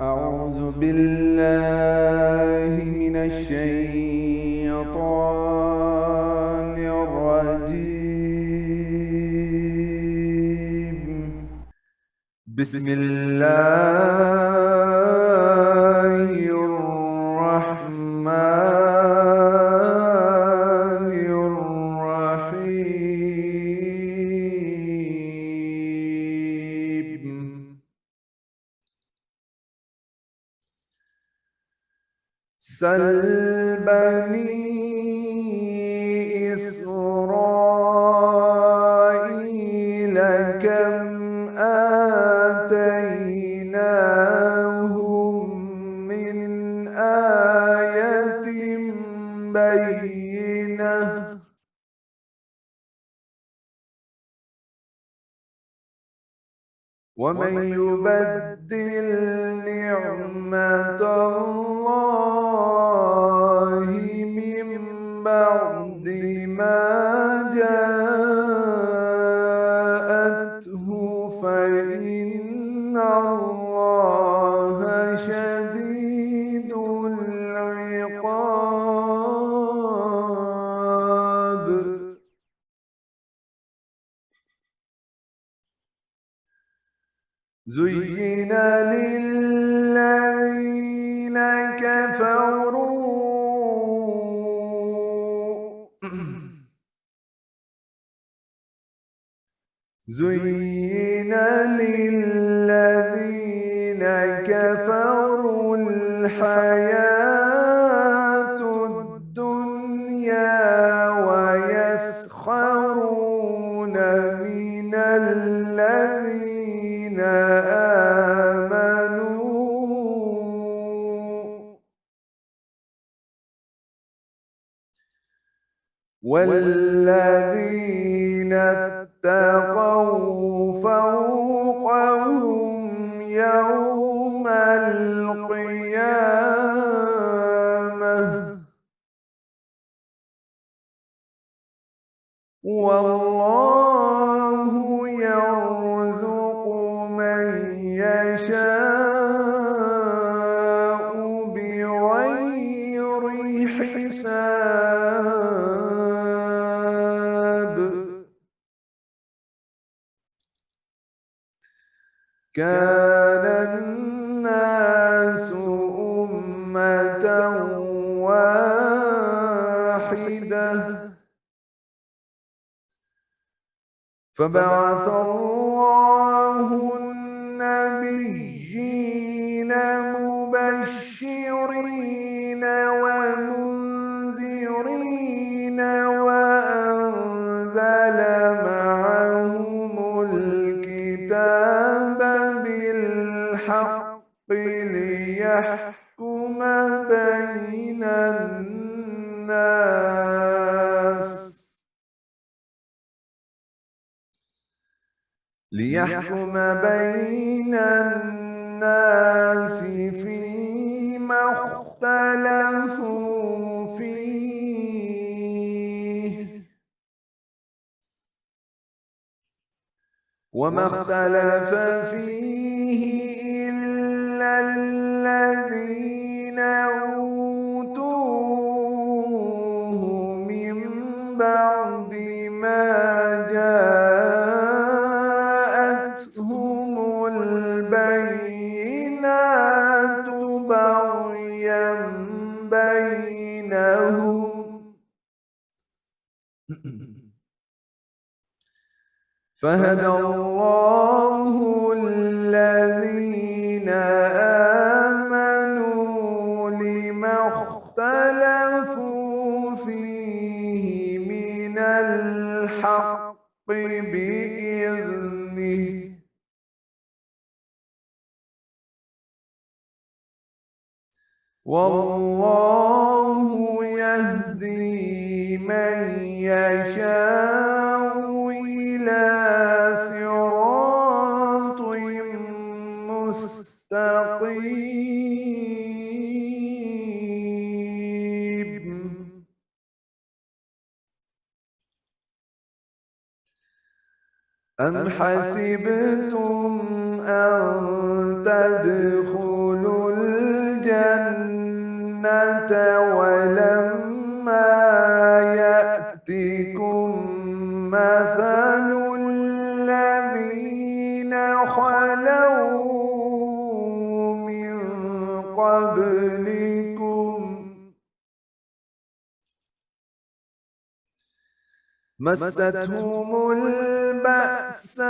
أعوذ بالله من الشيطان الرجيم. بسم الله الرحمن الرحيم. سل بني إسرائيل كم آتيناهم من آية بينة ومن يبدل نعمة الله من بعد ما جاءته فإن الله شديد العقاب. زين للذين كفروا زين للذين كفروا الحياة الدنيا ويسخرون من الذين آمنوا والذين اتقوا فوقهم يوم القيامة والله يرزق من يشاء بغير حساب. كان الناس أمة واحدة فبعث الله النبيين مبشرين ومنذرين وأنزل معهم الكتاب بالحق ليحكم بين الناس فيما اختلفوا فيه وما اختلف فيه إلا الذين أوتوه من بعد ما جاءتهم البينات بغيا بينهم فهدى الله الذين آمنوا لما اختلفوا فيه من الحق بإذنه والله يهدي من يشاء إلى صراط مستقيم. أم حسبتم أن تدخلوا قبلكم مستهم البأساء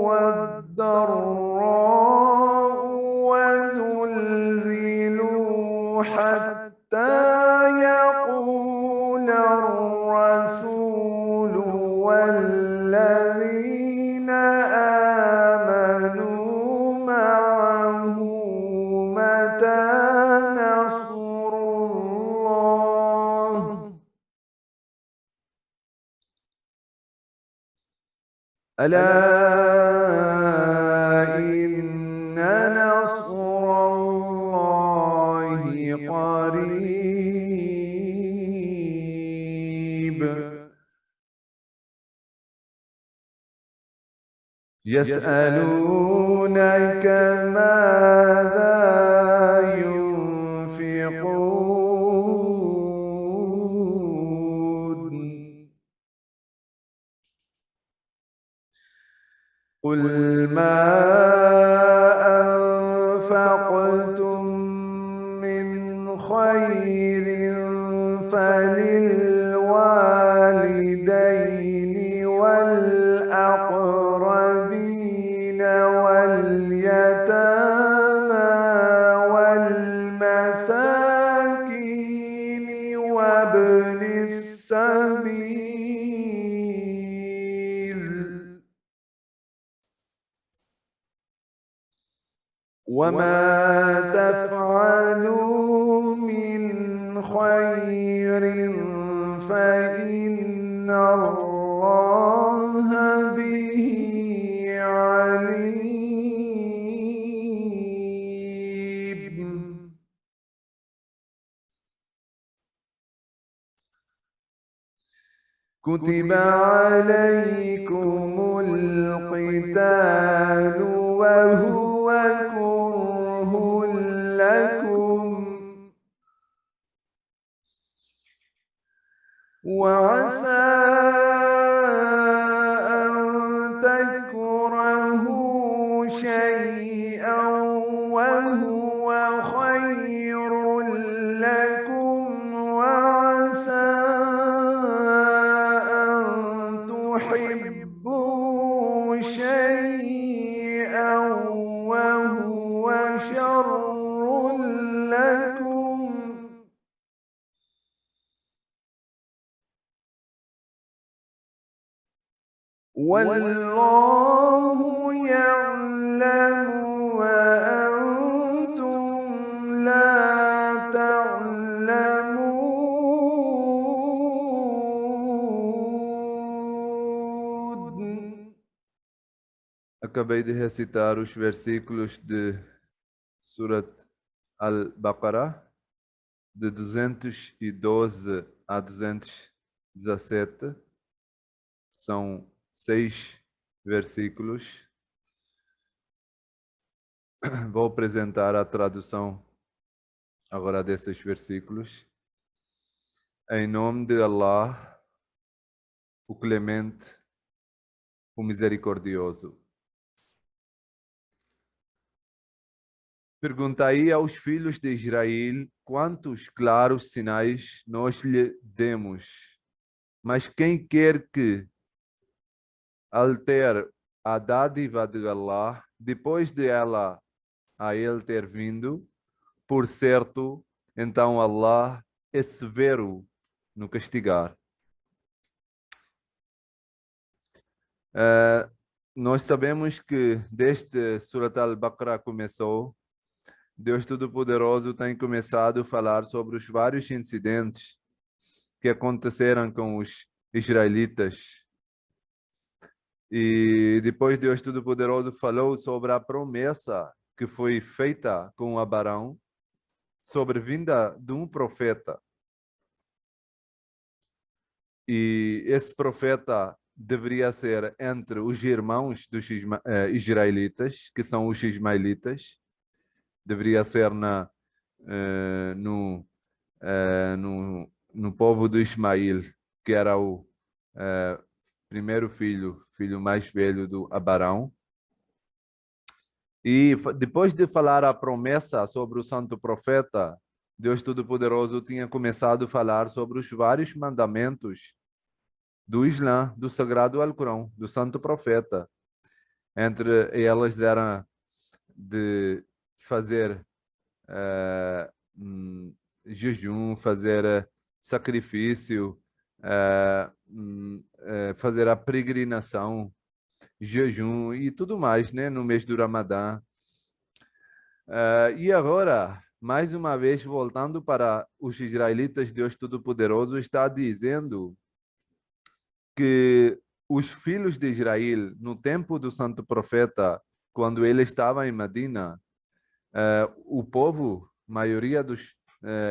والضراء وزلزلوا حتى يقول الرسول والذين آمنوا معه متى نصر الله ألا إن نصر الله قريب يسألونك ماذا ينفقون قل ما أنفقتم من خير فللوالدين والأقربين واليتامى والمساكين وابن السبيل وما تفعلوا من خير فإن الله به عليم كتب عليكم القتال وهو كره لكم وعسى أن تكرهوا شيئا وهو خير لكم وعسى أن تحبوا شيئا وهو شر لكم والله يعلم وأنتم لا تعلمون. Acabei de recitar os versículos de Surat Al-Baqarah, de 212 a 217. São 6 versículos. Vou apresentar a tradução agora desses versículos. Em nome de Allah, o Clemente, o Misericordioso. Perguntai aos filhos de Israel quantos claros sinais nós lhe demos. Mas quem quer que altere a dádiva de Allah, depois de ela a ele ter vindo, por certo, então Allah é severo no castigar. Nós sabemos que desde Surat Al-Baqarah começou, Deus Todo-Poderoso tem começado a falar sobre os vários incidentes que aconteceram com os israelitas. E depois Deus Todo-Poderoso falou sobre a promessa que foi feita com Abraão sobre a vinda de um profeta. E esse profeta deveria ser entre os irmãos dos israelitas, que são os ismaelitas. Deveria ser no povo do Ismael, que era o primeiro filho mais velho do Abraão. E depois de falar a promessa sobre o santo profeta, Deus Todo-Poderoso tinha começado a falar sobre os vários mandamentos do Islã, do Sagrado Alcorão, do santo profeta. Entre elas era de fazer jejum, fazer sacrifício, fazer a peregrinação, jejum e tudo mais, né, no mês do Ramadã. E agora, mais uma vez, voltando para os israelitas, Deus Todo-Poderoso está dizendo que os filhos de Israel, no tempo do santo profeta, quando ele estava em Medina, o povo, maioria dos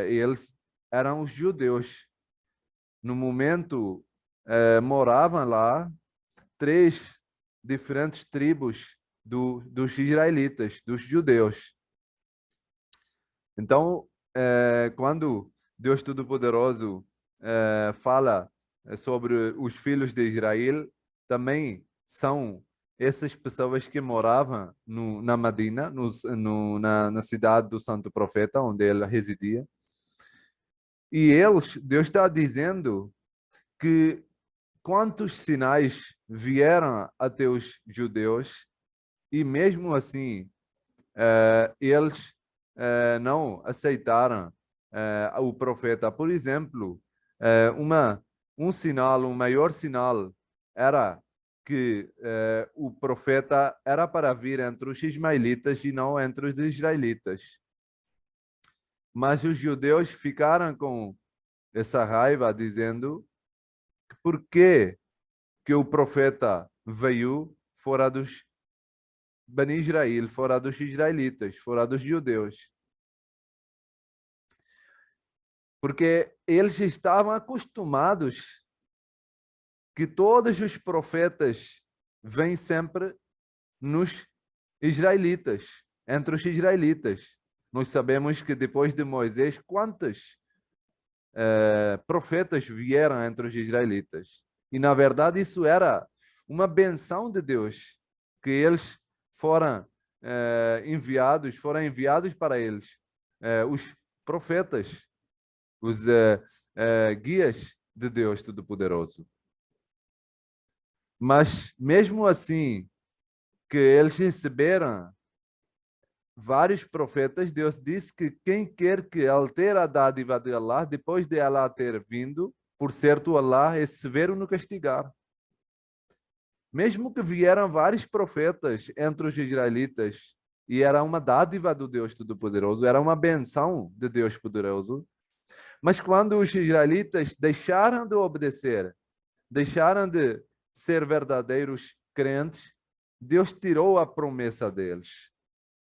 eles eram os judeus. No momento, moravam lá 3 diferentes tribos dos israelitas, dos judeus. Então, quando Deus Todo-Poderoso fala sobre os filhos de Israel, também são essas pessoas que moravam na Medina, na cidade do Santo Profeta, onde ele residia. E Deus está dizendo que quantos sinais vieram até os judeus, e mesmo assim, eles não aceitaram o profeta. Por exemplo, um sinal, um maior sinal, era que o profeta era para vir entre os ismaelitas e não entre os israelitas. Mas os judeus ficaram com essa raiva, dizendo por que o profeta veio fora dos Bani Israel, fora dos israelitas, fora dos judeus. Porque eles estavam acostumados que todos os profetas vêm sempre nos israelitas, entre os israelitas. Nós sabemos que depois de Moisés, quantos profetas vieram entre os israelitas? E na verdade isso era uma benção de Deus, que eles foram enviados para eles, os profetas, os guias de Deus Todo-Poderoso. Mas mesmo assim, que eles receberam vários profetas, Deus disse que quem quer que altere a dádiva de Allah, depois de Allah ter vindo, por certo, Allah é severo no castigar. Mesmo que vieram vários profetas entre os israelitas, e era uma dádiva do Deus Todo-Poderoso, era uma benção de Deus Poderoso, mas quando os israelitas deixaram de obedecer, deixaram de ser verdadeiros crentes, Deus tirou a promessa deles.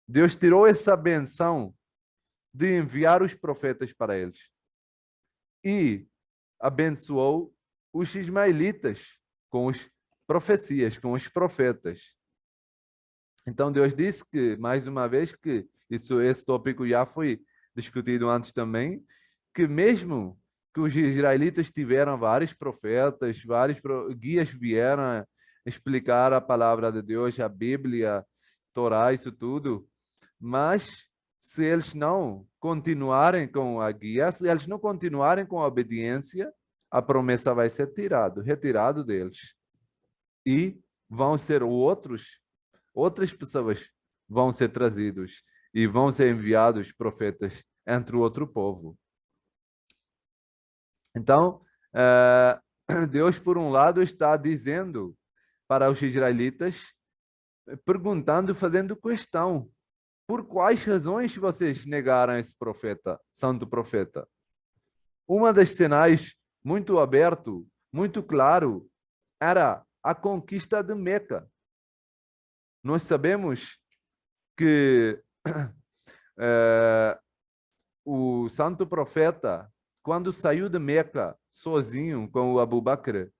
Deus tirou essa benção de enviar os profetas para eles. E abençoou os ismaelitas com as profecias, com os profetas. Então Deus disse que, mais uma vez, que esse tópico já foi discutido antes também, que mesmo que os israelitas tiveram vários profetas, vários guias vieram explicar a palavra de Deus, a Bíblia, Torá, isso tudo, mas se eles não continuarem com a guia, se eles não continuarem com a obediência, a promessa vai ser retirado deles. E vão ser outras pessoas vão ser trazidos e vão ser enviados profetas entre o outro povo. Então, Deus, por um lado, está dizendo para os israelitas, perguntando, fazendo questão, por quais razões vocês negaram esse profeta, santo profeta? Uma das sinais muito aberto, muito claro, era a conquista de Meca. Nós sabemos que o santo profeta, quando saiu de Meca sozinho com o Abu Bakr,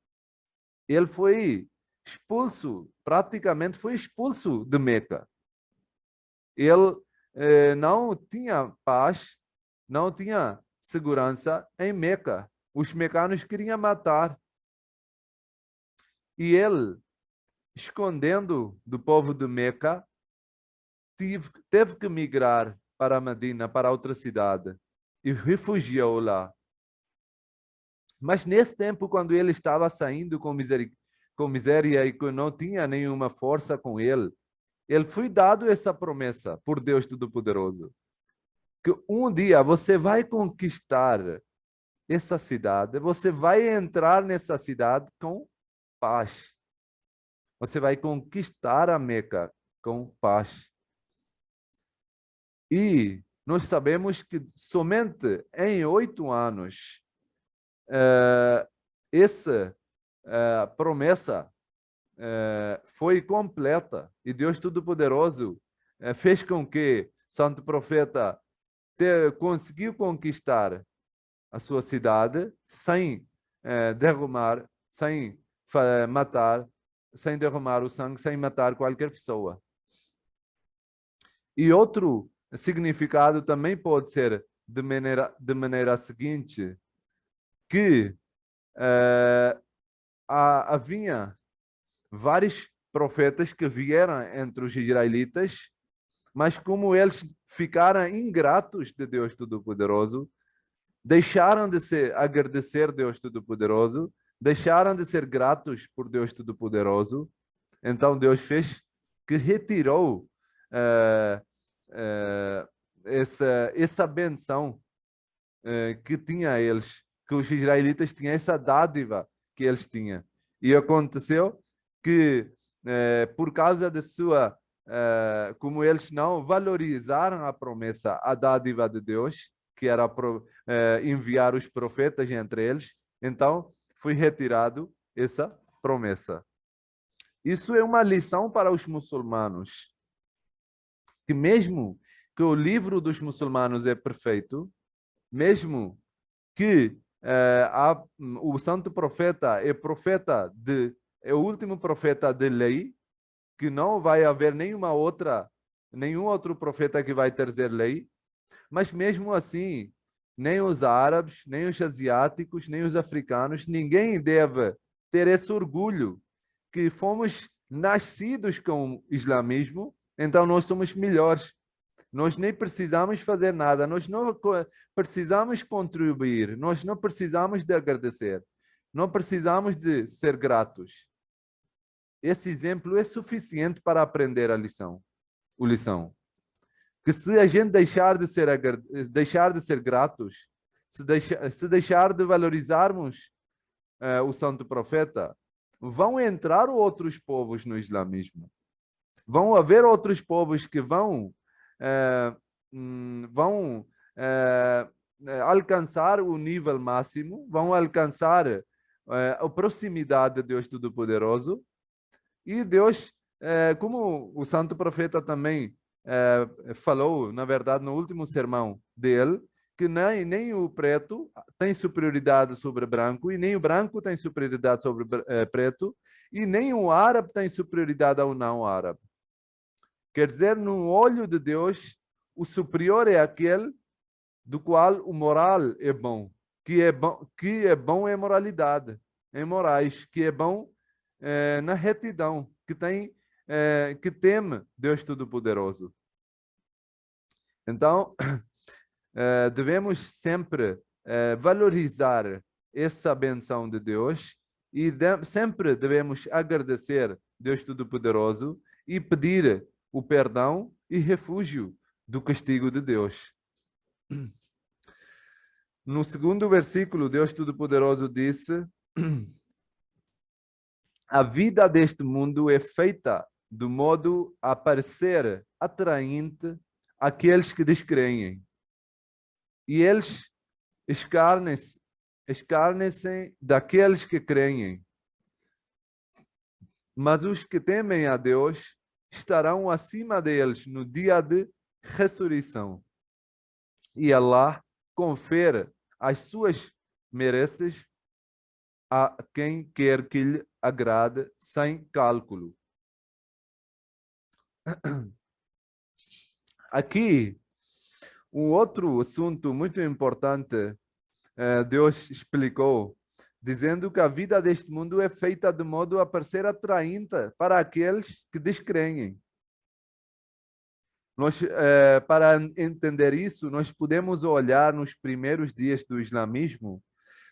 ele foi expulso, praticamente foi expulso de Meca. Ele não tinha paz, não tinha segurança em Meca. Os mecanos queriam matar. E ele, escondendo do povo de Meca, teve que migrar para Medina, para outra cidade, e refugiou lá. Mas nesse tempo, quando ele estava saindo com miséria e que não tinha nenhuma força com ele foi dado essa promessa por Deus Todo-Poderoso, que um dia você vai conquistar essa cidade, você vai entrar nessa cidade com paz. Você vai conquistar a Meca com paz. E nós sabemos que somente em 8 anos essa promessa foi completa. E Deus Todo-Poderoso fez com que Santo Profeta conseguiu conquistar a sua cidade sem derramar, sem matar, sem derramar o sangue, sem matar qualquer pessoa. E outro significado também pode ser de maneira seguinte, que havia vários profetas que vieram entre os israelitas, mas como eles ficaram ingratos de Deus Todo-Poderoso, deixaram de agradecer Deus Todo-Poderoso, deixaram de ser gratos por Deus Todo-Poderoso, então Deus fez que retirou essa benção que tinha eles, que os israelitas tinham, essa dádiva que eles tinham. E aconteceu que, por causa de sua, como eles não valorizaram a promessa, a dádiva de Deus, que era enviar os profetas entre eles, então foi retirado essa promessa. Isso é uma lição para os muçulmanos, que mesmo que o livro dos muçulmanos é perfeito, mesmo que o santo profeta é o último profeta de lei, que não vai haver nenhum outro profeta que vai trazer lei, mas mesmo assim, nem os árabes, nem os asiáticos, nem os africanos, ninguém deve ter esse orgulho que fomos nascidos com o islamismo, então nós somos melhores. Nós nem precisamos fazer nada, nós não precisamos contribuir, nós não precisamos de agradecer, não precisamos de ser gratos. Esse exemplo é suficiente para aprender a lição. Que se a gente deixar de ser gratos, se deixar de valorizarmos o santo profeta, vão entrar outros povos no islamismo. Vão haver outros povos que vão alcançar o nível máximo, vão alcançar a proximidade de Deus Todo-Poderoso. E Deus, como o santo profeta também falou, na verdade, no último sermão dele, que nem o preto tem superioridade sobre o branco, e nem o branco tem superioridade sobre o preto, e nem o árabe tem superioridade ao não árabe. Quer dizer, no olho de Deus, o superior é aquele do qual o moral é bom, que é bom é moralidade, em morais, que é bom na retidão, que teme Deus Todo-Poderoso. Então, devemos sempre valorizar essa benção de Deus e sempre devemos agradecer Deus Todo-Poderoso e pedir o perdão e refúgio do castigo de Deus. No segundo versículo, Deus Todo-Poderoso disse: a vida deste mundo é feita de modo a parecer atraente àqueles que descreem. E eles escarnecem daqueles que creem. Mas os que temem a Deus estarão acima deles no dia de ressurreição. E Allah confere as suas mereces a quem quer que lhe agrade sem cálculo. Aqui, um outro assunto muito importante, Deus explicou, dizendo que a vida deste mundo é feita de modo a parecer atraente para aqueles que descreem. Para entender isso, nós podemos olhar nos primeiros dias do islamismo,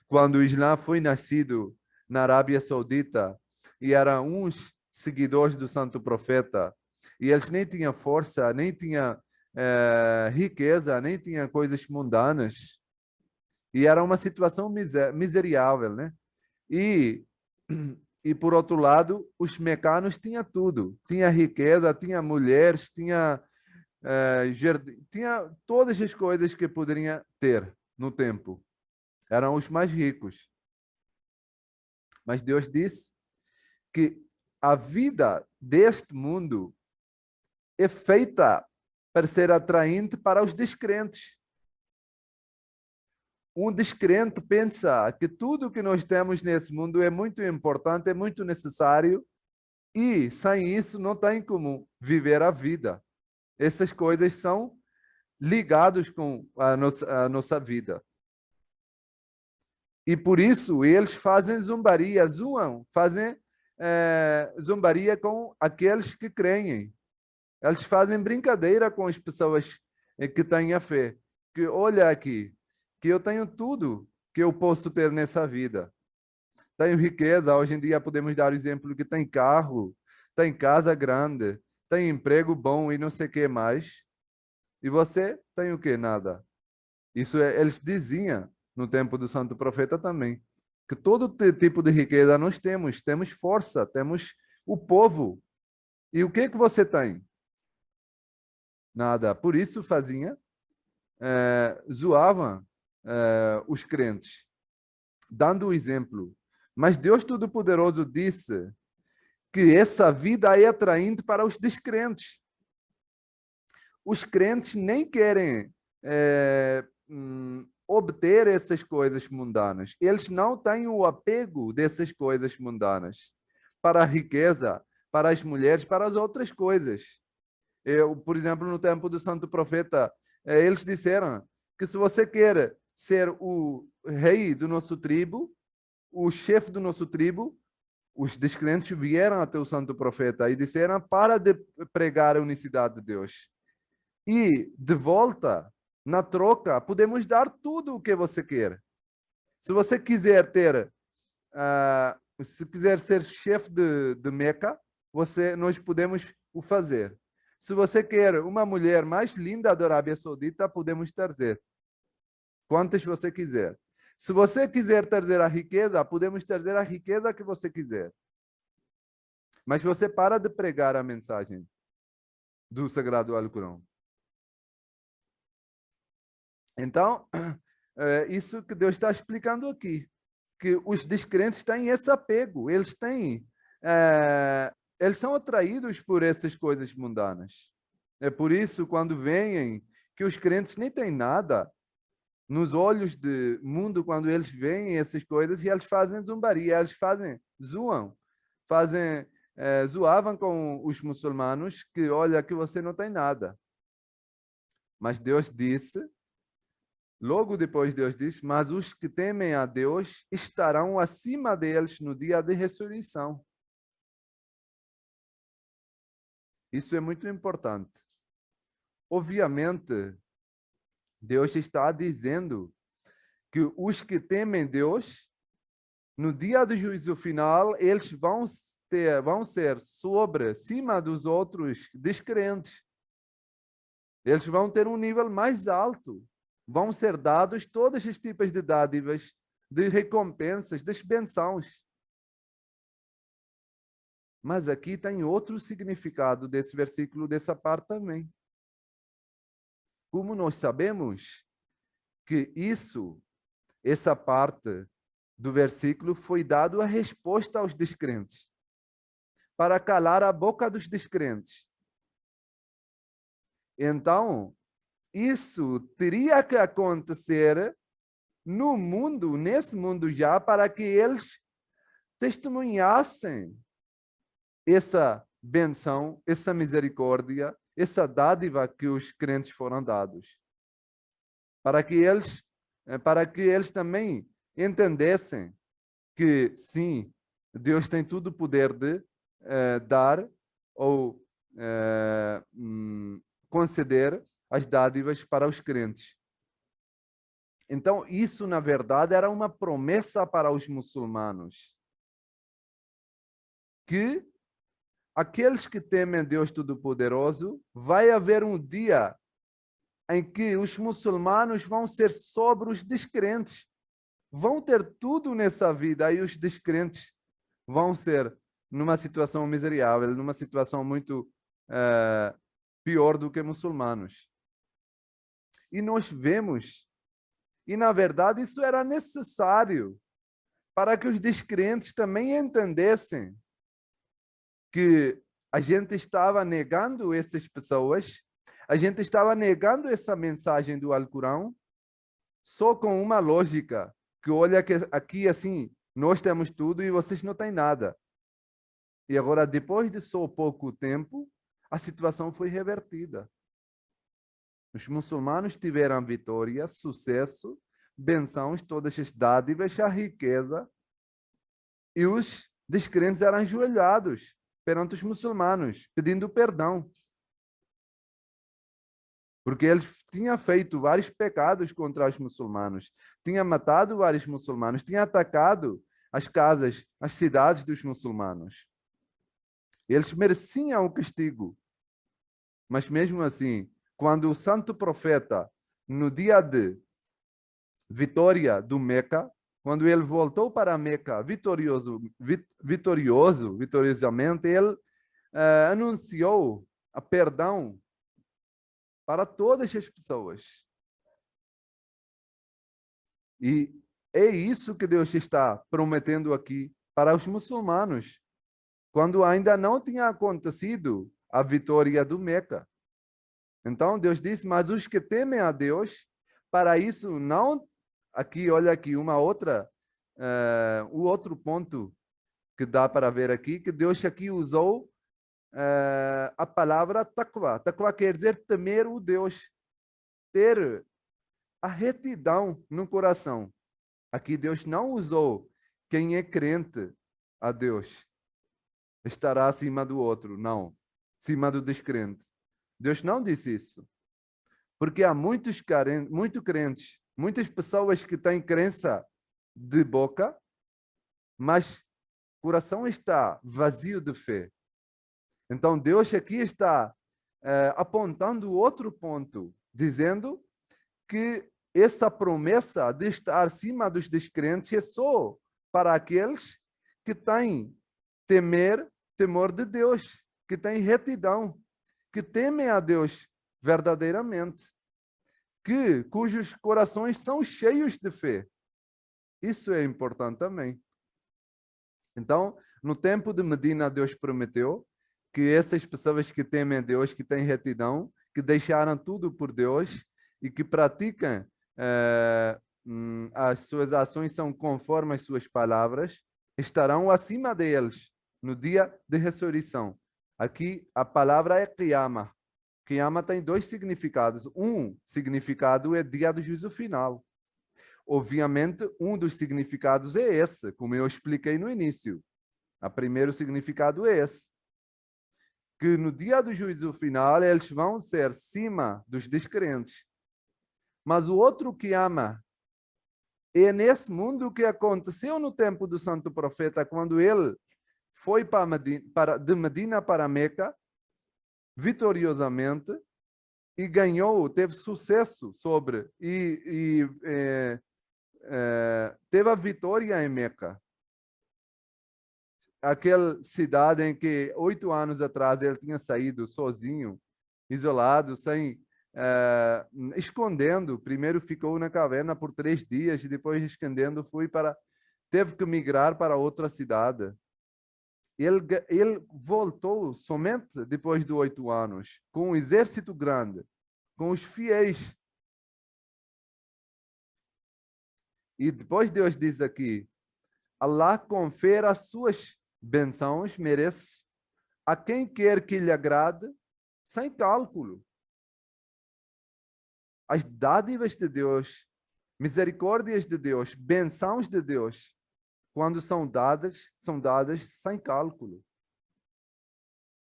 quando o Islã foi nascido na Arábia Saudita e eram uns seguidores do Santo Profeta, e eles nem tinham força, nem tinham riqueza, nem tinham coisas mundanas, e era uma situação miserável, né? E, e por outro lado, os mecanos tinham tudo, tinha riqueza, tinha mulheres, tinha jardim, tinha todas as coisas que poderiam ter no tempo. Eram os mais ricos. Mas Deus disse que a vida deste mundo é feita para ser atraente para os descrentes. Um descrente pensa que tudo que nós temos nesse mundo é muito importante, é muito necessário, e sem isso não tem como viver a vida. Essas coisas são ligadas com a nossa vida. E por isso eles fazem zombaria, zoam, fazem zombaria com aqueles que creem. Eles fazem brincadeira com as pessoas que têm a fé. Que olha aqui, que eu tenho tudo que eu posso ter nessa vida. Tenho riqueza, hoje em dia podemos dar o exemplo que tem carro, tem casa grande, tem emprego bom e não sei o que mais. E você tem o que? Nada. Isso eles diziam no tempo do Santo Profeta também, que todo tipo de riqueza nós temos, temos força, temos o povo. E o que você tem? Nada. Por isso fazia, zoavam os crentes, dando o exemplo. Mas Deus Todo-Poderoso disse que essa vida é atraente para os descrentes. Os crentes nem querem obter essas coisas mundanas. Eles não têm o apego dessas coisas mundanas para a riqueza, para as mulheres, para as outras coisas. Por exemplo, no tempo do Santo Profeta, eles disseram que se você quer ser o rei do nosso tribo, o chefe do nosso tribo, os descrentes vieram até o Santo Profeta e disseram para de pregar a unicidade de Deus. E, de volta, na troca, podemos dar tudo o que você quer. Se você quiser ter, se quiser ser chefe de Meca, nós podemos o fazer. Se você quer uma mulher mais linda da Arábia Saudita, podemos trazer. Quantas você quiser. Se você quiser trazer a riqueza, podemos trazer a riqueza que você quiser. Mas você para de pregar a mensagem do Sagrado Alcorão. Então, isso que Deus está explicando aqui, que os descrentes têm esse apego, eles são atraídos por essas coisas mundanas. É por isso, quando veem que os crentes nem têm nada, nos olhos do mundo, quando eles veem essas coisas, e eles fazem zombaria, eles zoam, zoavam com os muçulmanos, que olha que você não tem nada. Mas Deus disse, logo depois Deus disse, mas os que temem a Deus estarão acima deles no dia de ressurreição. Isso é muito importante. Obviamente, Deus está dizendo que os que temem Deus, no dia do juízo final, eles vão ser cima dos outros descrentes. Eles vão ter um nível mais alto. Vão ser dados todos os tipos de dádivas, de recompensas, das bênçãos. Mas aqui tem outro significado desse versículo, dessa parte também. Como nós sabemos que essa parte do versículo foi dado a resposta aos descrentes, para calar a boca dos descrentes. Então, isso teria que acontecer no mundo, nesse mundo já, para que eles testemunhassem essa benção, essa misericórdia, essa dádiva que os crentes foram dados. Para que eles também entendessem que, sim, Deus tem todo o poder de dar ou conceder as dádivas para os crentes. Então, isso, na verdade, era uma promessa para os muçulmanos. Que aqueles que temem Deus Todo-Poderoso, vai haver um dia em que os muçulmanos vão ser sobre os descrentes. Vão ter tudo nessa vida e os descrentes vão ser numa situação miserável, numa situação muito pior do que muçulmanos. E nós vemos, e na verdade isso era necessário para que os descrentes também entendessem que a gente estava negando essas pessoas, a gente estava negando essa mensagem do Alcorão só com uma lógica, que olha que aqui assim, nós temos tudo e vocês não têm nada. E agora, depois de só pouco tempo, a situação foi revertida. Os muçulmanos tiveram vitória, sucesso, bênçãos, todas as dádivas, a riqueza, e os descrentes eram ajoelhados perante os muçulmanos, pedindo perdão. Porque eles tinham feito vários pecados contra os muçulmanos, tinham matado vários muçulmanos, tinham atacado as casas, as cidades dos muçulmanos. Eles mereciam o castigo. Mas mesmo assim, quando o santo profeta, no dia de vitória do Meca, quando ele voltou para Meca vitoriosamente, ele anunciou a perdão para todas as pessoas. E é isso que Deus está prometendo aqui para os muçulmanos, quando ainda não tinha acontecido a vitória do Meca. Então Deus disse, mas os que temem a Deus, para isso não... Aqui, olha aqui, o outro ponto que dá para ver aqui, que Deus aqui usou a palavra taqwa. Taqwa quer dizer temer o Deus, ter a retidão no coração. Aqui Deus não usou quem é crente a Deus estará acima do outro, não, acima do descrente. Deus não disse isso. Porque há muitos crentes, muitas pessoas que têm crença de boca, mas o coração está vazio de fé. Então Deus aqui está apontando outro ponto, dizendo que essa promessa de estar acima dos descrentes é só para aqueles que têm temor de Deus, que têm retidão, que temem a Deus verdadeiramente, cujos corações são cheios de fé. Isso é importante também. Então, no tempo de Medina, Deus prometeu que essas pessoas que temem a Deus, que têm retidão, que deixaram tudo por Deus e que praticam as suas ações são conforme as suas palavras, estarão acima deles no dia de ressurreição. Aqui a palavra é Qiyamah. Qiyamah tem dois significados. Um significado é dia do juízo final. Obviamente, um dos significados é esse, como eu expliquei no início. O primeiro significado é esse. Que no dia do juízo final, eles vão ser acima dos descrentes. Mas o outro Qiyamah é nesse mundo que aconteceu no tempo do santo profeta, quando ele foi de Medina para Meca, vitoriosamente, e ganhou, teve sucesso teve a vitória em Meca. Aquela cidade em que 8 anos atrás ele tinha saído sozinho, isolado, escondendo. Primeiro ficou na caverna por 3 dias e depois escondendo teve que migrar para outra cidade. Ele voltou somente depois de 8 anos, com um exército grande, com os fiéis. E depois Deus diz aqui, Allah confere as suas bênçãos, merece a quem quer que lhe agrade, sem cálculo. As dádivas de Deus, misericórdias de Deus, bênçãos de Deus, quando são dadas sem cálculo.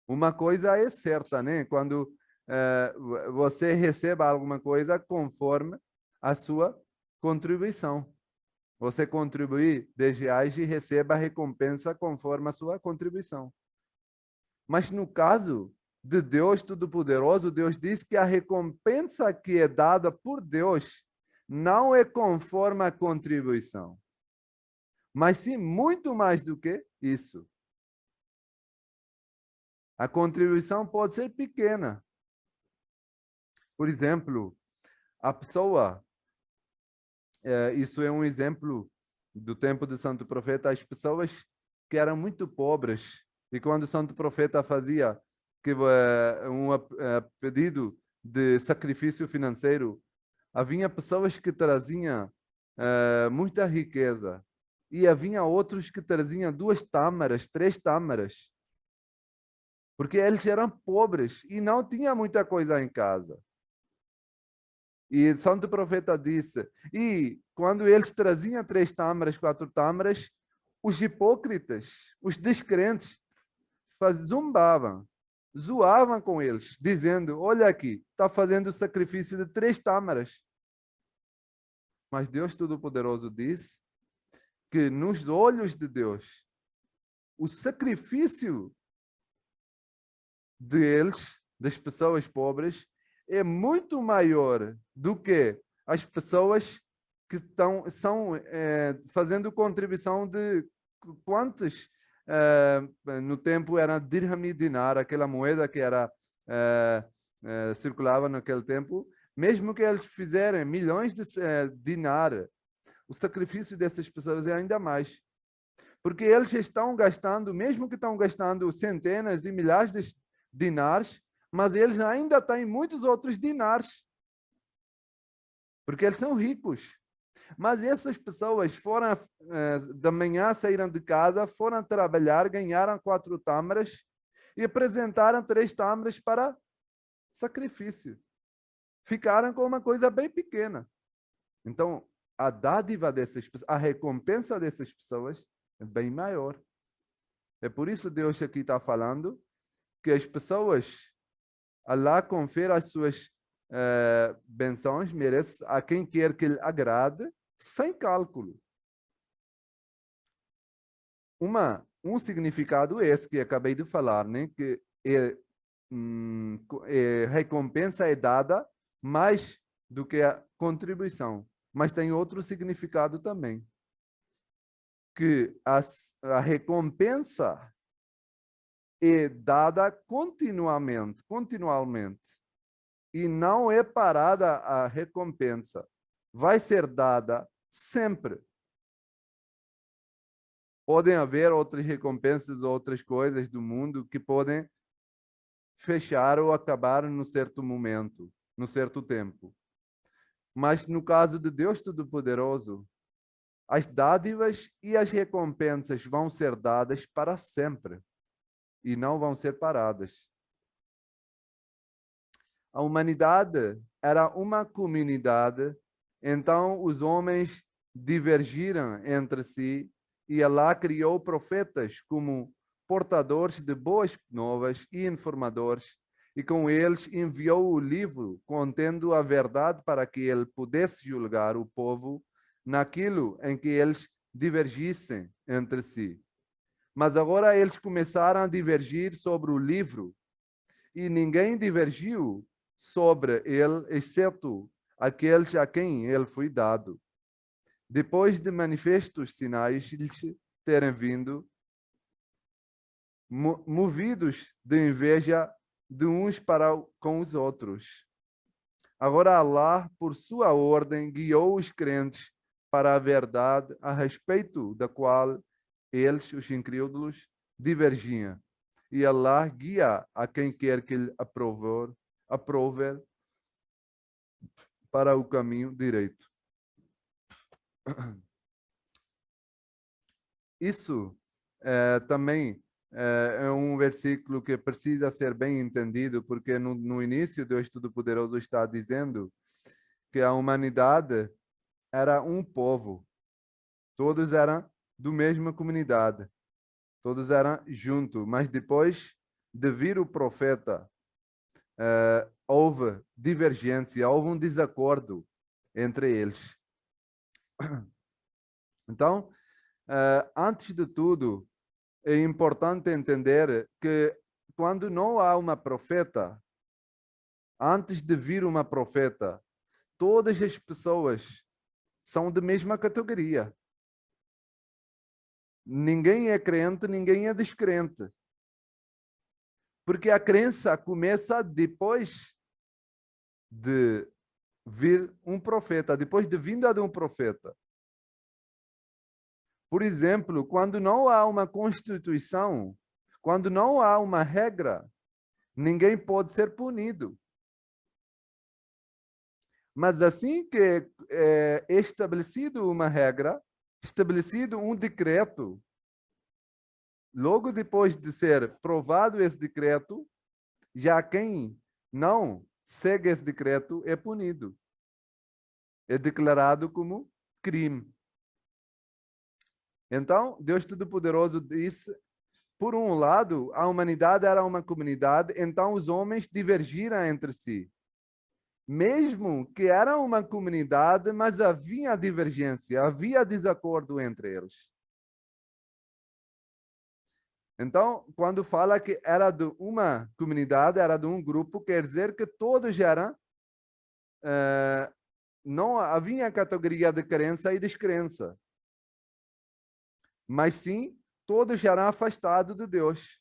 Uma coisa é certa, né? Quando você receba alguma coisa conforme a sua contribuição. Você contribuir R$ 10 e receba a recompensa conforme a sua contribuição. Mas no caso de Deus Todo-Poderoso, Deus diz que a recompensa que é dada por Deus não é conforme a contribuição, mas sim muito mais do que isso. A contribuição pode ser pequena. Por exemplo, a pessoa, isso é um exemplo do tempo do Santo Profeta, as pessoas que eram muito pobres, e quando o Santo Profeta fazia um pedido de sacrifício financeiro, havia pessoas que traziam muita riqueza, e havia outros que traziam 2 tâmaras, 3 tâmaras, porque eles eram pobres e não tinham muita coisa em casa. E o Santo Profeta disse, e quando eles traziam 3 tâmaras, 4 tâmaras, os hipócritas, os descrentes, zombavam, zoavam com eles, dizendo, olha aqui, está fazendo o sacrifício de 3 tâmaras. Mas Deus Todo-Poderoso diz que nos olhos de Deus, o sacrifício deles, das pessoas pobres, é muito maior do que as pessoas que são fazendo contribuição de quantos no tempo era dirham e dinar, aquela moeda que era circulava naquele tempo, mesmo que eles fizerem milhões de dinar, o sacrifício dessas pessoas é ainda mais. Porque eles estão gastando, mesmo que estão gastando centenas e milhares de dinars, mas eles ainda têm muitos outros dinars, porque eles são ricos. Mas essas pessoas foram, da manhã saíram de casa, foram trabalhar, ganharam 4 tâmaras e apresentaram 3 tâmaras para sacrifício. Ficaram com uma coisa bem pequena. Então, a dádiva dessas pessoas, a recompensa dessas pessoas é bem maior. É por isso Deus aqui está falando que as pessoas, Allah confere as suas bênçãos, merece a quem quer que lhe agrade, sem cálculo. Um significado é esse que acabei de falar, né? Que recompensa é dada mais do que a contribuição. Mas tem outro significado também. Que a recompensa é dada continuamente. E não é parada a recompensa. Vai ser dada sempre. Podem haver outras recompensas, outras coisas do mundo que podem fechar ou acabar num certo momento, num certo tempo. Mas no caso de Deus Todo-Poderoso, as dádivas e as recompensas vão ser dadas para sempre e não vão ser paradas. A humanidade era uma comunidade, então os homens divergiram entre si e Allah criou profetas como portadores de boas novas e informadores, e com eles enviou o livro contendo a verdade para que ele pudesse julgar o povo naquilo em que eles divergissem entre si. Mas agora eles começaram a divergir sobre o livro e ninguém divergiu sobre ele, exceto aqueles a quem ele foi dado. Depois de manifestos sinais lhes terem vindo, movidos de inveja de uns para com os outros. Agora Allah, por sua ordem, guiou os crentes para a verdade a respeito da qual eles, os incrédulos, divergiam. E Allah guia a quem quer que lhe aprover para o caminho direito. Isso também é um versículo que precisa ser bem entendido, porque no início Deus Todo-Poderoso está dizendo que a humanidade era um povo. Todos eram do mesma comunidade. Todos eram juntos. Mas depois de vir o profeta, houve divergência, houve um desacordo entre eles. Então, antes de tudo, é importante entender que quando não há uma profeta, antes de vir uma profeta, todas as pessoas são de mesma categoria. Ninguém é crente, ninguém é descrente. Porque a crença começa depois de vir um profeta, depois de vinda de um profeta. Por exemplo, quando não há uma constituição, quando não há uma regra, ninguém pode ser punido. Mas assim que é estabelecido uma regra, estabelecido um decreto, logo depois de ser provado esse decreto, já quem não segue esse decreto é punido. É declarado como crime. Então, Deus Todo-Poderoso disse, por um lado, a humanidade era uma comunidade, então os homens divergiram entre si. Mesmo que era uma comunidade, mas havia divergência, havia desacordo entre eles. Então, quando fala que era de uma comunidade, era de um grupo, quer dizer que todos eram, não havia categoria de crença e descrença. Mas sim, todos eram afastados de Deus.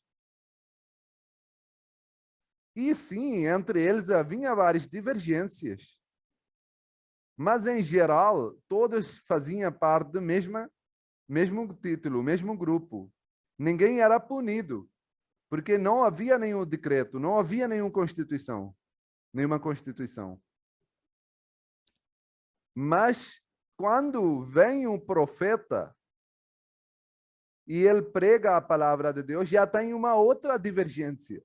E sim, entre eles havia várias divergências. Mas, em geral, todos faziam parte do mesmo título, mesmo grupo. Ninguém era punido, porque não havia nenhum decreto, não havia nenhuma constituição. Mas, quando vem um profeta e ele prega a palavra de Deus, já tem uma outra divergência.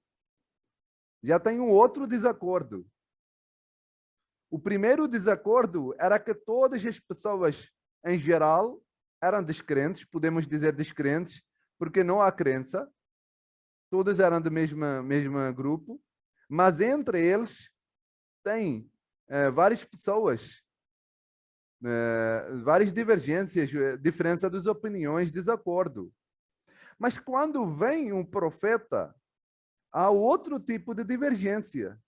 Já tem um outro desacordo. O primeiro desacordo era que todas as pessoas, em geral, eram descrentes, podemos dizer descrentes, porque não há crença. Todos eram do mesmo grupo, mas entre eles tem várias pessoas, várias divergências, diferença das opiniões, desacordo. Mas quando vem um profeta, há outro tipo de divergência.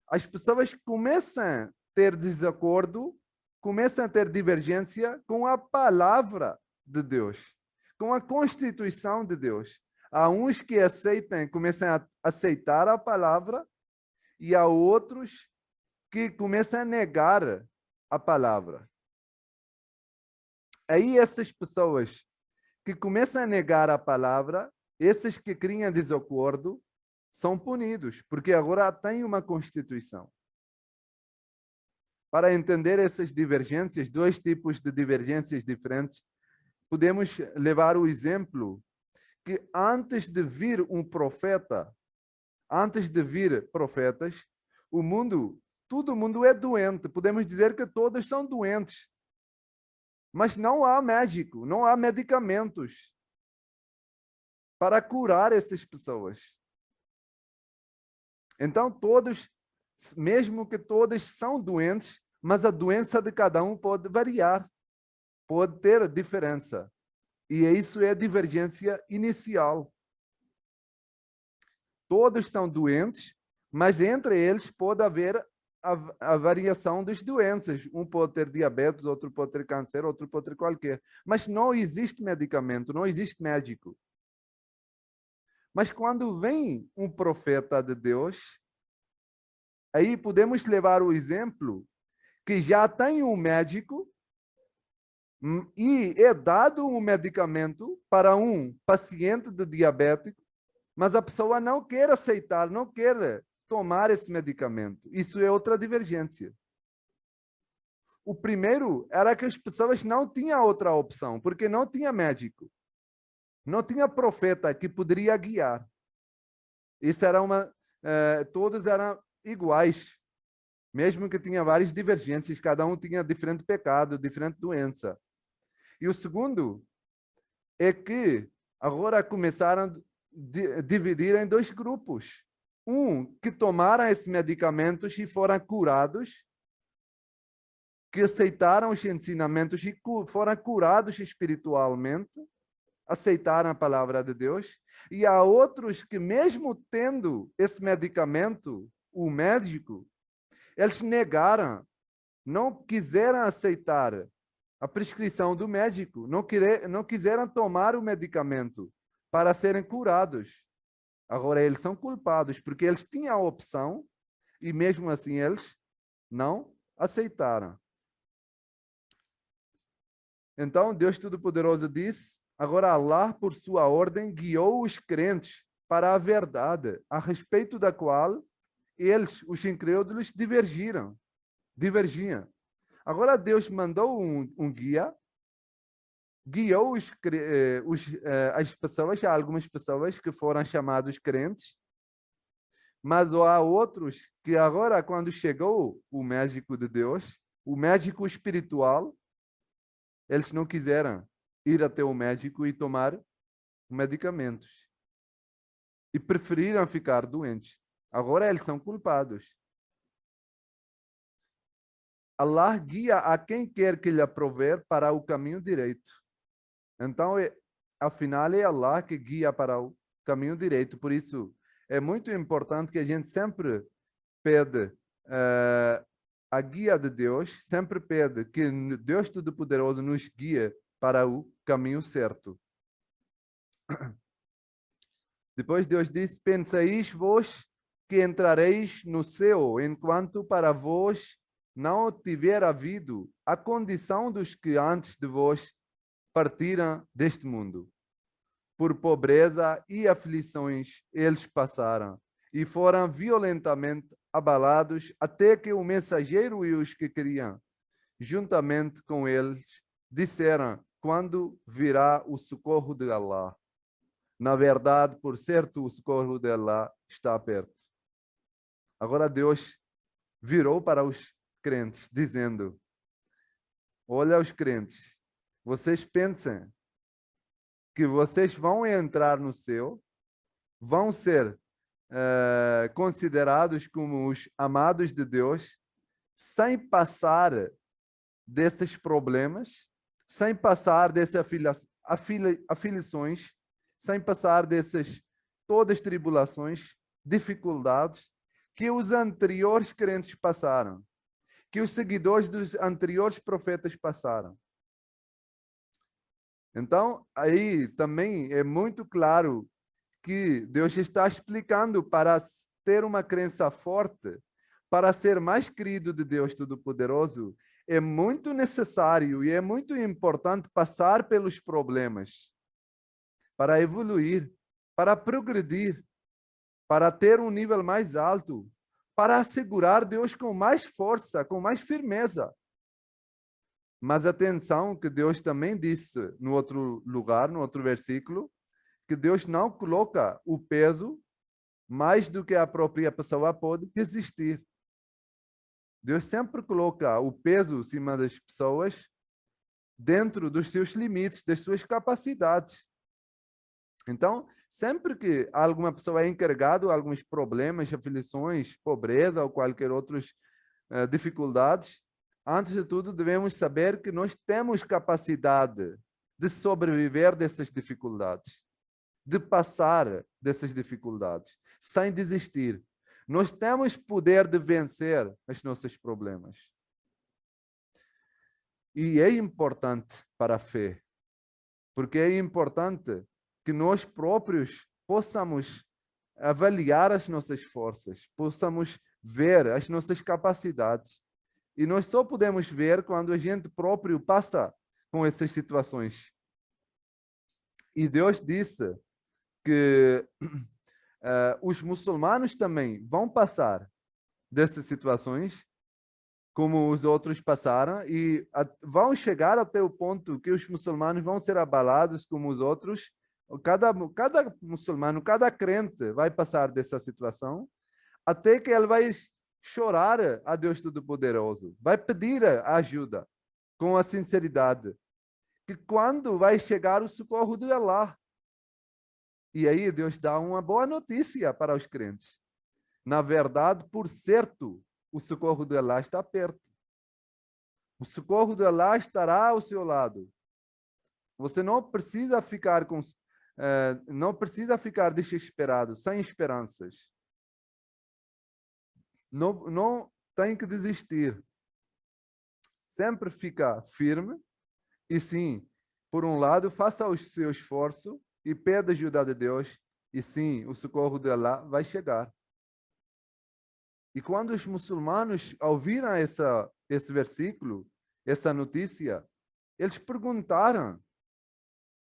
As pessoas começam a ter desacordo, começam a ter divergência com a palavra de Deus, com a Constituição de Deus. Há uns que aceitam, começam a aceitar a palavra, e há outros que começam a negar a palavra. Aí essas pessoas que começam a negar a palavra, esses que criam desacordo, são punidos, porque agora tem uma Constituição. Para entender essas divergências, dois tipos de divergências diferentes, podemos levar o exemplo que antes de vir um profeta, antes de vir profetas, todo mundo é doente. Podemos dizer que todos são doentes. Mas não há médico, não há medicamentos para curar essas pessoas. Então, todos, mesmo que todos são doentes, mas a doença de cada um pode variar, pode ter diferença. E isso é a divergência inicial. Todos são doentes, mas entre eles pode haver a variação das doenças. Um pode ter diabetes, outro pode ter câncer, outro pode ter qualquer. Mas não existe medicamento, não existe médico. Mas quando vem um profeta de Deus, aí podemos levar o exemplo que já tem um médico e é dado um medicamento para um paciente de diabético, mas a pessoa não quer aceitar, não quer tomar esse medicamento. Isso é outra divergência. O primeiro era que as pessoas não tinham outra opção, porque não tinha médico. Não tinha profeta que poderia guiar. Isso era todos eram iguais. Mesmo que tinha várias divergências, cada um tinha diferente pecado, diferente doença. E o segundo é que agora começaram a dividir em dois grupos. que tomaram esses medicamentos e foram curados, que aceitaram os ensinamentos e foram curados espiritualmente, aceitaram a palavra de Deus, e há outros que, mesmo tendo esse medicamento, o médico, eles negaram, não quiseram aceitar a prescrição do médico, não quiseram tomar o medicamento para serem curados. Agora eles são culpados, porque eles tinham a opção, e mesmo assim eles não aceitaram. Então, Deus Todo-Poderoso diz, agora Allah, por sua ordem, guiou os crentes para a verdade, a respeito da qual eles, os incrédulos, divergiam. Agora Deus mandou um guia, guiou as pessoas, há algumas pessoas que foram chamados crentes, mas há outros que agora, quando chegou o médico de Deus, o médico espiritual, eles não quiseram ir até o médico e tomar medicamentos. E preferiram ficar doentes. Agora eles são culpados. Allah guia a quem quer que lhe aprover para o caminho direito. Então, afinal, é Allah que guia para o caminho direito. Por isso, é muito importante que a gente sempre pede a guia de Deus, sempre pede que Deus Todo-Poderoso nos guie para o caminho certo. Depois Deus disse, penseis vós que entrareis no céu, enquanto para vós não tiver havido a condição dos que antes de vós partiram deste mundo. Por pobreza e aflições eles passaram, e foram violentamente abalados, até que o mensageiro e os que queriam, juntamente com eles, disseram, quando virá o socorro de Allah? Na verdade, por certo, o socorro de Allah está perto. Agora Deus virou para os crentes, dizendo, olha os crentes, vocês pensam que vocês vão entrar no céu, vão ser considerados como os amados de Deus, sem passar desses problemas, sem passar dessas aflições, sem passar dessas todas tribulações, dificuldades que os anteriores crentes passaram, que os seguidores dos anteriores profetas passaram. Então, aí também é muito claro que Deus está explicando para ter uma crença forte, para ser mais querido de Deus Todo-Poderoso, é muito necessário e é muito importante passar pelos problemas para evoluir, para progredir, para ter um nível mais alto, para assegurar Deus com mais força, com mais firmeza. Mas atenção que Deus também disse no outro lugar, no outro versículo, que Deus não coloca o peso mais do que a própria pessoa pode resistir. Deus sempre coloca o peso em cima das pessoas dentro dos seus limites, das suas capacidades. Então, sempre que alguma pessoa é encarregada de alguns problemas, aflições, pobreza ou qualquer outras dificuldades, antes de tudo devemos saber que nós temos capacidade de sobreviver dessas dificuldades, de passar dessas dificuldades, sem desistir. Nós temos poder de vencer os nossos problemas. E é importante para a fé, porque é importante que nós próprios possamos avaliar as nossas forças, possamos ver as nossas capacidades. E nós só podemos ver quando a gente próprio passa com essas situações. E Deus disse que os muçulmanos também vão passar dessas situações, como os outros passaram, e vão chegar até o ponto que os muçulmanos vão ser abalados como os outros. Cada muçulmano, cada crente vai passar dessa situação, até que ele vai chorar a Deus Todo-Poderoso, vai pedir a ajuda com a sinceridade, que quando vai chegar o socorro de Allah. E aí Deus dá uma boa notícia para os crentes, Na verdade, por certo, o socorro de Allah está perto. O socorro de Allah estará ao seu lado. Você não precisa ficar não precisa ficar desesperado, sem esperanças. Não tem que desistir. Sempre fica firme e sim, por um lado, faça o seu esforço e pede ajuda de Deus e sim, o socorro de Allah vai chegar. E quando os muçulmanos ouviram esse versículo, essa notícia, eles perguntaram: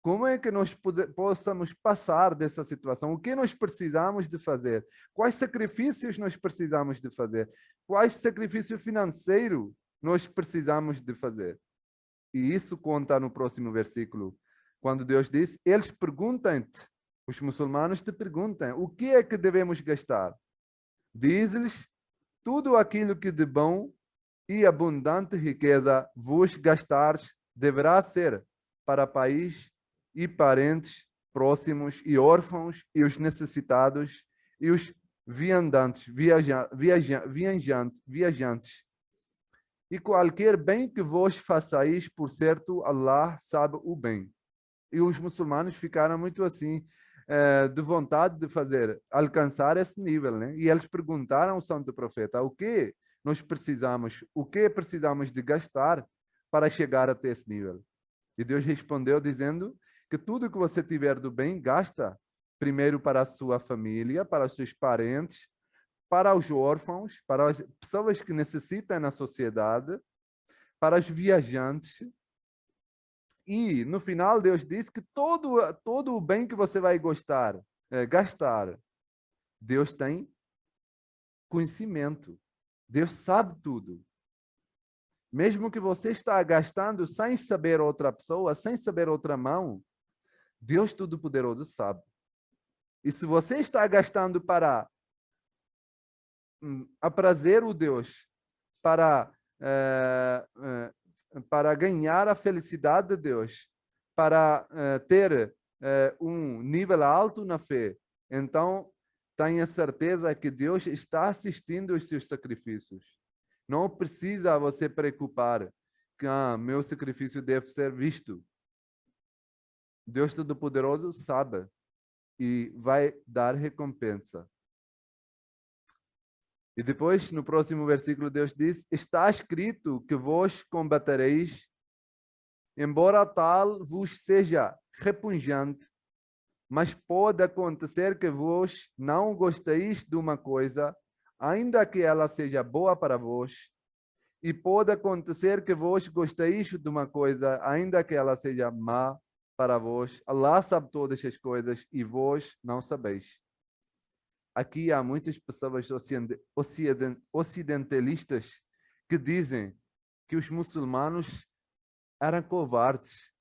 como é que nós possamos passar dessa situação? O que nós precisamos de fazer? Quais sacrifícios nós precisamos de fazer? Quais sacrifício financeiro nós precisamos de fazer? E isso conta no próximo versículo, quando Deus diz: eles perguntam-te, os muçulmanos te perguntam, o que é que devemos gastar? Diz-lhes: tudo aquilo que de bom e abundante riqueza vos gastares deverá ser para país e parentes próximos e órfãos e os necessitados e os viandantes, viajantes. E qualquer bem que vos façais, por certo, Allah sabe o bem. E os muçulmanos ficaram muito assim, de vontade de alcançar esse nível, né? E eles perguntaram ao santo profeta: o que nós precisamos, o que precisamos de gastar para chegar até esse nível? E Deus respondeu dizendo que tudo que você tiver do bem, gasta primeiro para a sua família, para os seus parentes, para os órfãos, para as pessoas que necessitam na sociedade, para os viajantes. E no final Deus disse que todo o bem que você vai gastar, Deus tem conhecimento. Deus sabe tudo. Mesmo que você está gastando sem saber outra pessoa, sem saber outra mão, Deus Todo-Poderoso sabe. E se você está gastando para aprazer o Deus, para ganhar a felicidade de Deus, para ter um nível alto na fé, então tenha certeza que Deus está assistindo os seus sacrifícios. Não precisa você preocupar que meu sacrifício deve ser visto. Deus Todo-Poderoso sabe e vai dar recompensa. E depois, no próximo versículo, Deus diz: está escrito que vós combatereis, embora tal vos seja repugnante, mas pode acontecer que vós não gosteis de uma coisa, ainda que ela seja boa para vós, e pode acontecer que vós gosteis de uma coisa, ainda que ela seja má para vós. Allah sabe todas as coisas e vós não sabeis. Aqui há muitas pessoas ocidentalistas que dizem que os muçulmanos eram covardes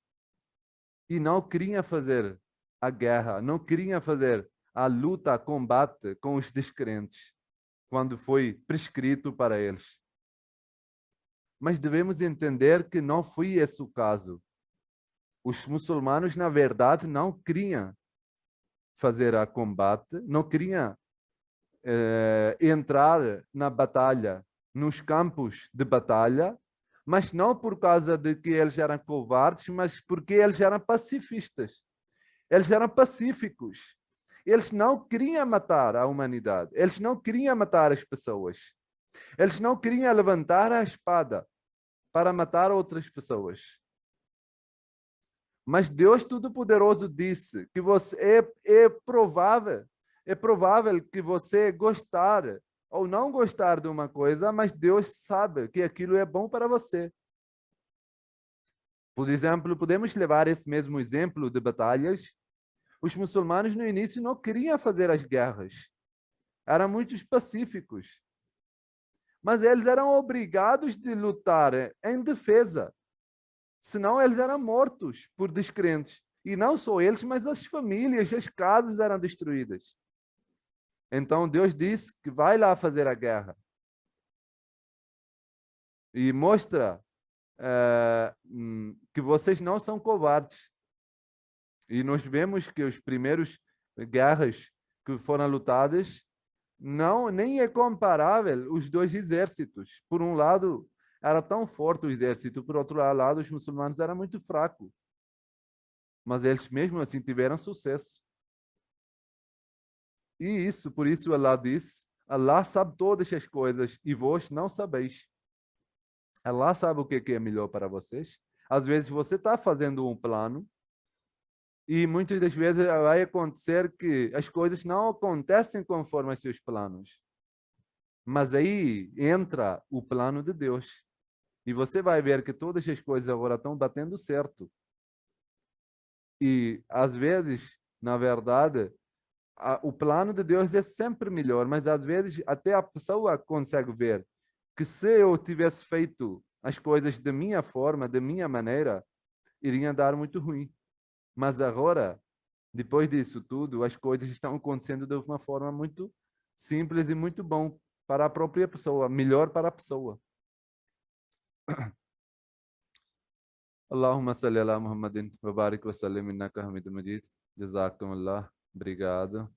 e não queriam fazer a guerra, não queriam fazer a luta, a combate com os descrentes, quando foi prescrito para eles. Mas devemos entender que não foi esse o caso. Os muçulmanos, na verdade, não queriam fazer a combate, não queriam entrar na batalha, nos campos de batalha, mas não por causa de que eles eram covardes, mas porque eles eram pacifistas. Eles eram pacíficos. Eles não queriam matar a humanidade. Eles não queriam matar as pessoas. Eles não queriam levantar a espada para matar outras pessoas. Mas Deus Todo-Poderoso disse que é provável que você gostar ou não gostar de uma coisa, mas Deus sabe que aquilo é bom para você. Por exemplo, podemos levar esse mesmo exemplo de batalhas. Os muçulmanos no início não queriam fazer as guerras. Eram muito pacíficos. Mas eles eram obrigados de lutar em defesa. Senão eles eram mortos por descrentes. E não só eles, mas as famílias, as casas eram destruídas. Então Deus disse que vai lá fazer a guerra. E mostra que vocês não são covardes. E nós vemos que os primeiros guerras que foram lutadas, Não, nem é comparável os dois exércitos. Por um lado, era tão forte o exército, por outro lado, os muçulmanos eram muito fracos. Mas eles mesmo assim tiveram sucesso. E isso, por isso Allah diz, Allah sabe todas as coisas e vós não sabeis. Allah sabe o que é melhor para vocês. Às vezes você está fazendo um plano e muitas das vezes vai acontecer que as coisas não acontecem conforme os seus planos. Mas aí entra o plano de Deus. E você vai ver que todas as coisas agora estão batendo certo. E às vezes, na verdade, o plano de Deus é sempre melhor, mas às vezes até a pessoa consegue ver que se eu tivesse feito as coisas da minha forma, da minha maneira, iria dar muito ruim. Mas agora, depois disso tudo, as coisas estão acontecendo de uma forma muito simples e muito bom para a própria pessoa, melhor para a pessoa. Allahumma salli ala Muhammadin wa barik wa sallim innaka Hamidum Majid. Jazakumullah. Obrigado.